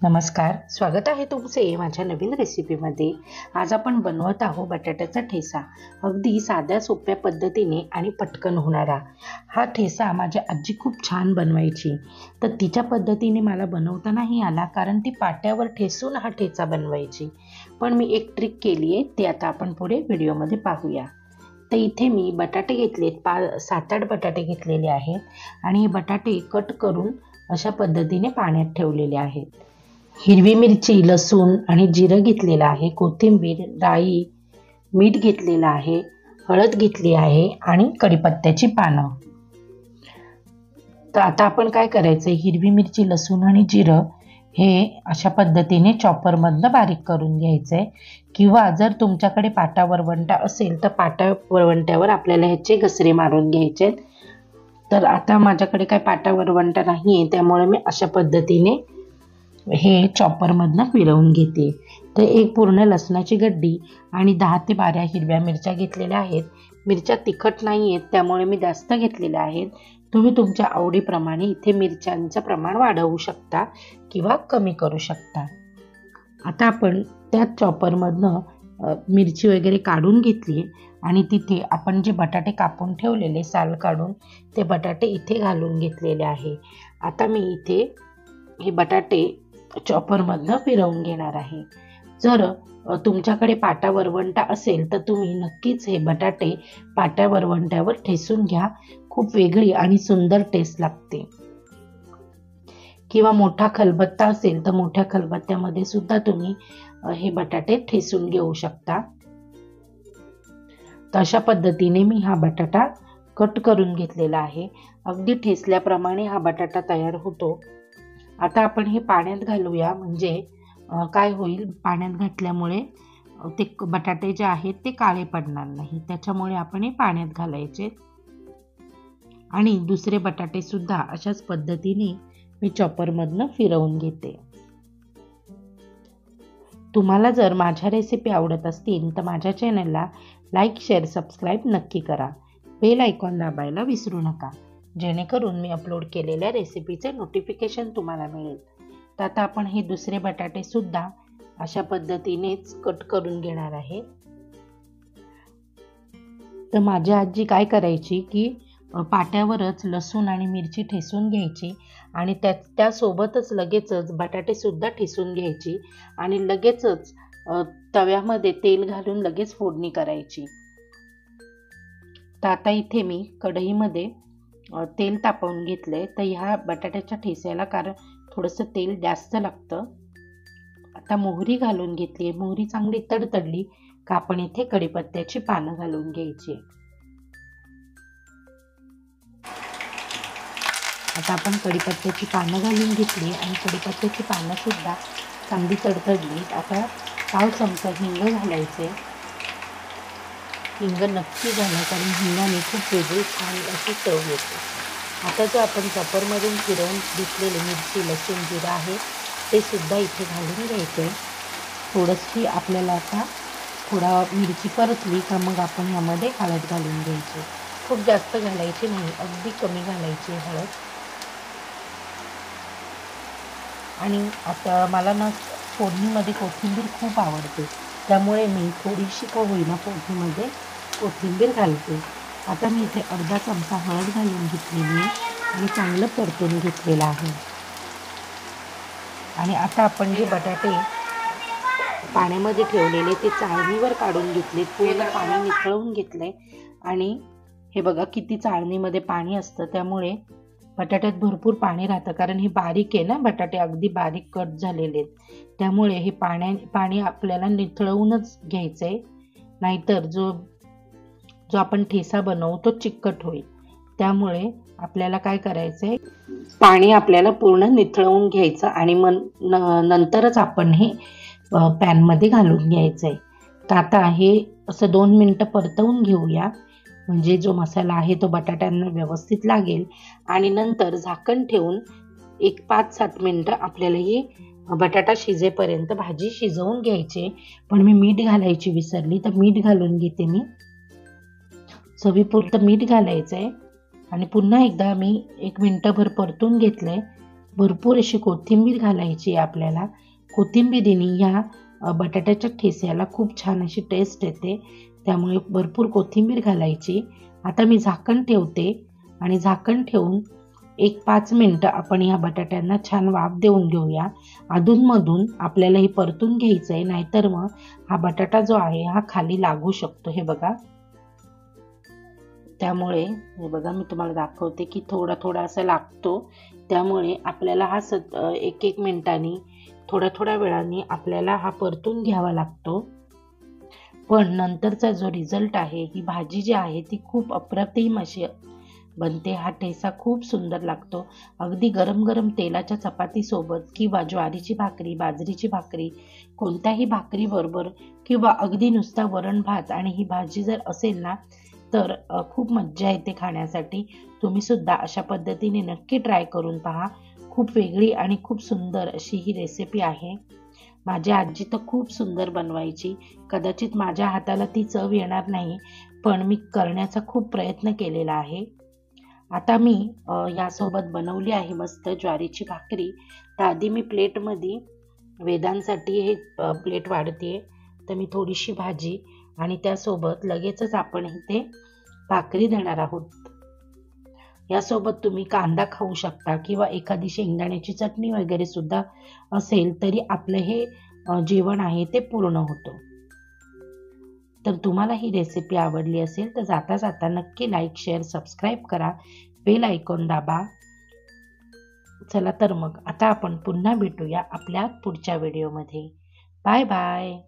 नमस्कार, स्वागत आहे तुमचे माझ्या नवीन रेसिपीमध्ये। आज आपण बनवत आहोत बटाट्याचा ठेचा। अगदी साध्या सोप्या पद्धतीने आणि पटकन होणारा हा ठेचा माझी आजी खूप छान बनवायची। तर तिच्या पद्धतीने मला बनवता नाही आला, कारण ती पाट्यावर ठेसून हा ठेचा बनवायची। पण मी एक ट्रिक केली आहे, ते आता आपण पुढे व्हिडिओमध्ये पाहूया। तर इथे मी बटाटे घेतलेत, 7-8 बटाटे घेतलेले आहेत आणि हे बटाटे कट करून अशा पद्धतीने पाण्यात ठेवलेले आहेत। हिरवी मिरची, लसूण आणि जिरं घेतलेलं आहे, कोथिंबीर, डाळी, मीठ घेतलेलं आहे, हळद घेतली आहे आणि कढीपत्त्याची पानं। तर आता आपण काय करायचं, हिरवी मिरची, लसूण आणि जिरं हे अशा पद्धतीने चॉपरमधनं बारीक करून घ्यायचंय, किंवा जर तुमच्याकडे पाटा वरवंटा असेल तर पाटा वरवंट्यावर आपल्याला ह्याचे घसरे मारून घ्यायचे। तर आता माझ्याकडे काय पाटा वरवंटा नाही आहे, त्यामुळे मी अशा पद्धतीने हे चॉपरमधनं फिरवून घेते। तर एक पूर्ण लसणाची गड्डी आणि 10 ते 12 हिरव्या मिरच्या घेतलेल्या आहेत। मिरच्या तिखट नाही आहेत, त्यामुळे मी जास्त घेतलेल्या आहेत। तुम्ही तुमच्या आवडीप्रमाणे इथे मिरच्यांचं प्रमाण वाढवू शकता किंवा कमी करू शकता। आता आपण त्या चॉपरमधनं मिरची वगैरे काढून घेतली आणि तिथे आपण जे बटाटे कापून ठेवलेले साल काढून, ते बटाटे इथे घालून घेतलेले आहे। आता मी इथे हे बटाटे चॉपरमधनं फिरवून घेणार आहे। जर तुमच्याकडे पाटा वरवंटा असेल तर तुम्ही नक्कीच हे बटाटे पाट्या वरवंट्यावर ठेसून घ्या, खूप वेगळी आणि सुंदर टेस्ट लागते। किंवा मोठा खलबत्ता असेल तर मोठ्या खलबत्त्यामध्ये सुद्धा तुम्ही हे बटाटे ठेसून घेऊ शकता। तर अशा पद्धतीने मी हा बटाटा कट करून घेतलेला आहे। अगदी ठेसल्याप्रमाणे हा बटाटा तयार होतो। आता आपण हे पाण्यात घालूया, म्हणजे काय होईल, पाण्यात घातल्यामुळे ते बटाटे जे आहेत ते काळे पडणार नाही, त्याच्यामुळे आपण हे पाण्यात घालायचे। आणि दुसरे बटाटे सुद्धा अशाच पद्धतीने मी चॉपरमधनं फिरवून घेते। तुम्हाला जर माझ्या रेसिपी आवडत असतील तर माझ्या चॅनलला लाईक, शेअर, सबस्क्राईब नक्की करा। बेल आयकॉन दाबायला विसरू नका, जेणेकरून मी अपलोड केलेल्या रेसिपीचे नोटिफिकेशन तुम्हाला मिळेल। तर आता आपण हे दुसरे बटाटे सुद्धा अशा पद्धतीनेच कट करून घेणार आहे। तर माझी आजी काय करायची की पाट्यावरच लसूण आणि मिरची ठेसून घ्यायची आणि त्यासोबतच लगेचच बटाटे सुद्धा ठेसून घ्यायची आणि लगेचच तव्यामध्ये तेल घालून लगेच फोडणी करायची। तर आता इथे मी कढईमध्ये तेल तापवून घेतलंय। तर ह्या बटाट्याच्या ठेस्याला कारण थोडंसं तेल जास्त लागतं। आता मोहरी घालून घेतली, मोहरी चांगली तडतडली का आपण इथे कढीपत्त्याची पानं घालून घ्यायची। आता आपण कढीपत्त्याची पानं घालून घेतली आणि कढीपत्त्याची पानं सुद्धा चांगली तडतडली। आता पाव चमचा हिंग घालायचे। हिंग नक्की घाला, कारण हिंगाने खूप वेगळी छान अशी चव येते। आता जो आपण चॉपरमधून फिरवून घेतलेले मिरची, लसूण, जिरं आहे ते सुद्धा इथे घालून घ्यायचे। थोडीशी आपल्याला आता थोडा मिरची परतली का मग आपण यामध्ये हळद घालून घ्यायची। खूप जास्त घालायची नाही, अगदी कमी घालायची हळद। आणि आता मला ना फोडणीमध्ये कोथिंबीर खूप आवडते, त्यामुळे मी थोडीशी का होईना फोडणीमध्ये कोथिंबीर घालते। आता मी इथे अर्धा चमचा हळद घालून घेतलेली आहे आणि चांगलं परतून घेतलेलं आहे। आणि आता आपण जे बटाटे पाण्यामध्ये ठेवलेले ते चाळणीवर काढून घेतले, पूर्ण पाणी निथळून घेतले। आणि हे बघा किती चाळणीमध्ये पाणी असतं, त्यामुळे बटाट्यात भरपूर पाणी राहतं, कारण हे बारीक आहे ना, बटाटे अगदी बारीक कट झालेले आहेत, त्यामुळे हे पाणी आपल्याला निथळवूनच घ्यायचंय, नाहीतर जो आपण ठेचा बनवू तो चिकट होईल। त्यामुळे आपल्याला काय करायचंय, पाणी आपल्याला पूर्ण निथळवून घ्यायचं आणि नंतरच आपण हे पॅनमध्ये घालून घ्यायचंय। तर आता हे असं 2 मिनिटं परतवून घेऊया, म्हणजे जो मसाला आहे तो बटाट्यांना व्यवस्थित लागेल। आणि नंतर झाकण ठेवून एक 5-7 मिनिटं आपल्याला हे बटाटा शिजेपर्यंत भाजी शिजवून घ्यायची। पण मी मीठ घालायची विसरली, तर मीठ घालून घेते मी। चवीपुरतं मीठ घालायचंय आणि पुन्हा एकदा मी 1 मिनिटभर परतून घेतलंय। भरपूर अशी कोथिंबीर घालायची आहे आपल्याला. कोथिंबिरीने ह्या बटाट्याच्या ठेस्याला खूप छान अशी टेस्ट येते, त्यामुळे भरपूर कोथिंबीर घालायची. आता मी झाकण ठेवते आणि झाकण ठेवून 1-5 मिनटं आपण ह्या बटाट्यांना छान वाफ देऊन घेऊया. अधूनमधून आपल्याला हे परतून घ्यायचं आहे, नाहीतर मग हा बटाटा जो आहे हा खाली लागू शकतो. हे बघा, त्यामुळे हे बघा मी तुम्हाला दाखवते की थोडा थोडा असा लागतो. त्यामुळे आपल्याला हा 1-1 मिनिटांनी थोड्या वेळाने आपल्याला हा परतून घ्यावा लागतो. पण नंतरचा जो रिझल्ट आहे, ही भाजी जी आहे ती खूप अप्रतिम अशी बनते. हा ठेचा खूप सुंदर लागतो. अगदी गरम गरम तेलाच्या चपातीसोबत किंवा ज्वारीची भाकरी, बाजरीची भाकरी, कोणत्याही भाकरी बरोबर किंवा अगदी नुसता वरण भात आणि ही भाजी जर असेल ना, तर खूप मज्जा येते खाण्यासाठी. तुम्ही सुद्धा अशा पद्धतीने नक्की ट्राय करून पहा. खूप वेगळी आणि खूप सुंदर अशी ही रेसिपी आहे. माझी आजी तर खूप सुंदर बनवायची. कदाचित माझ्या हाताला ती चव येणार नाही, पण मी करण्याचा खूप प्रयत्न केलेला आहे. आता मी यासोबत बनवली आहे मस्त ज्वारीची भाकरी. तर आधी मी प्लेटमध्ये वेदांसाठी हे प्लेट वाढते. तर मी थोडीशी भाजी आणि त्यासोबत लगेचच आपण इथे भाकरी देणार आहोत. यासोबत तुम्ही कांदा खाऊ शकता किंवा एखादी शेंगदाण्याची चटणी वगैरे सुद्धा असेल तरी आपलं हे जेवण आहे ते पूर्ण होतं. तर तुम्हाला ही रेसिपी आवडली असेल तर जाता जाता नक्की लाईक, शेअर, सबस्क्राईब करा, बेल आयकॉन दाबा. चला तर मग आता आपण पुन्हा भेटूया आपल्या पुढच्या व्हिडिओमध्ये. Bye bye.